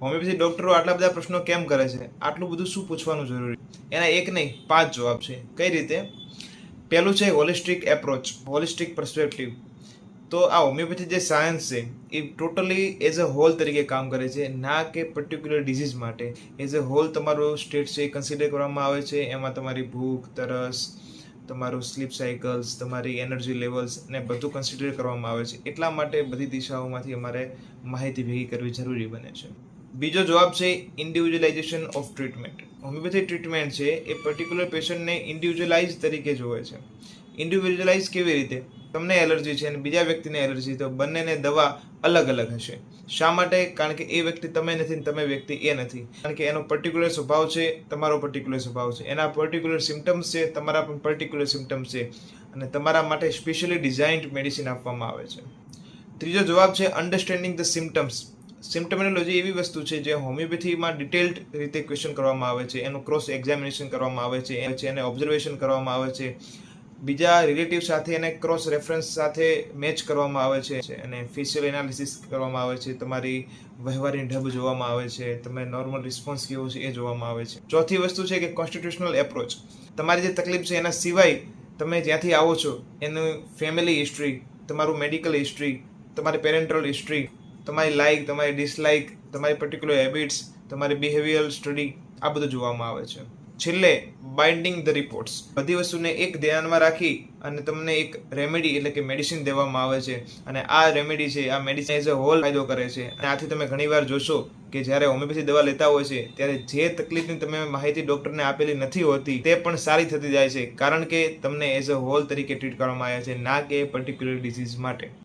Homeopathy ડૉક્ટરો આટલા બધા પ્રશ્નો કેમ કરે છે, આટલું બધું શું પૂછવાનું જરૂરી? એના એક નહીં 5 જવાબ છે. કઈ રીતે? પહેલું છે હોલિસ્ટિક એપ્રોચ, હોલિસ્ટિક પર્સપેક્ટિવ. તો આ હોમિયોપેથી જે સાયન્સ છે એ ટોટલી એઝ અ હોલ તરીકે કામ કરે છે, ના કે પર્ટિક્યુલર ડિઝીઝ માટે. એઝ અ હોલ તમારો સ્ટેટ છે એ કન્સિડર કરવામાં આવે છે. એમાં તમારી ભૂખ, તરસ, તમારું સ્લીપ સાયકલ્સ, તમારી એનર્જી લેવલ્સ ને બધું કન્સિડર કરવામાં આવે છે. એટલા માટે બધી દિશાઓમાંથી અમારે માહિતી ભેગી કરવી જરૂરી બને છે. બીજો જવાબ છે ઇન્ડિવિજ્યુઅલાઇઝેશન ઓફ ટ્રીટમેન્ટ. હોમિયોપેથી ટ્રીટમેન્ટ છે એ પર્ટિક્યુલર પેશન્ટને ઇન્ડિવિજ્યુઅલાઇઝ તરીકે જોવે છે. ઇન્ડિવિજ્યુઅલાઇઝ કેવી રીતે? તમને એલર્જી છે અને બીજા વ્યક્તિને એલર્જી, તો બંનેને દવા અલગ અલગ હશે. શા માટે? કારણ કે એ વ્યક્તિ તમે નથી ને તમે વ્યક્તિ એ નથી. કારણ કે એનો પર્ટિક્યુલર સ્વભાવ છે, તમારો પર્ટિક્યુલર સ્વભાવ છે. એના પર્ટિક્યુલર સિમ્ટમ્સ છે, તમારા પણ પર્ટિક્યુલર સિમ્ટમ્સ છે. અને તમારા માટે સ્પેશિયલી ડિઝાઇન્ડ મેડિસિન આપવામાં આવે છે. ત્રીજો જવાબ છે અન્ડરસ્ટેન્ડિંગ ધ સિમ્ટમ્સ. સિમ્ટમોલોજી એવી વસ્તુ છે જે હોમિયોપેથીમાં ડિટેલ્ડ રીતે ક્વેશ્ચન કરવામાં આવે છે, એનું ક્રોસ એક્ઝામિનેશન કરવામાં આવે છે, એને ઓબ્ઝર્વેશન કરવામાં આવે છે, બીજા રિલેટિવ સાથે એને ક્રોસ રેફરન્સ સાથે મેચ કરવામાં આવે છે, અને ફેશિયલ એનાલિસિસ કરવામાં આવે છે, તમારી વ્યવહારની ઢબ જોવામાં આવે છે, તમે નોર્મલ રિસ્પોન્સ કેવો છે એ જોવામાં આવે છે. ચોથી વસ્તુ છે કે કોન્સ્ટિટ્યુશનલ એપ્રોચ. તમારી જે તકલીફ છે એના સિવાય તમે જ્યાંથી આવો છો એનું ફેમિલી હિસ્ટ્રી, તમારું મેડિકલ હિસ્ટ્રી, તમારી પેરેન્ટલ હિસ્ટ્રી, તમારી લાઇક, તમારી ડિસલાઇક, તમારી પર્ટિક્યુલર હેબિટ્સ, તમારી બિહેવિયરલ સ્ટડી, આ બધું જોવામાં આવે છે. છેલ્લે બાઇન્ડિંગ ધ રિપોર્ટ્સ. બધી વસ્તુને એક ધ્યાનમાં રાખી અને તમને એક રેમેડી એટલે કે મેડિસિન દેવામાં આવે છે, અને આ રેમેડી છે, આ મેડિસિન એઝ અ હોલ ફાયદો કરે છે. અને આથી તમે ઘણીવાર જોશો કે જ્યારે હોમિયોપેથી દવા લેતા હોય છે ત્યારે જે તકલીફની તમે માહિતી ડૉક્ટરને આપેલી નથી હોતી તે પણ સારી થતી જાય છે, કારણ કે તમને એઝ અ હોલ તરીકે ટ્રીટ કરવામાં આવ્યા છે, ના કે પર્ટિક્યુલર ડિઝીઝ માટે.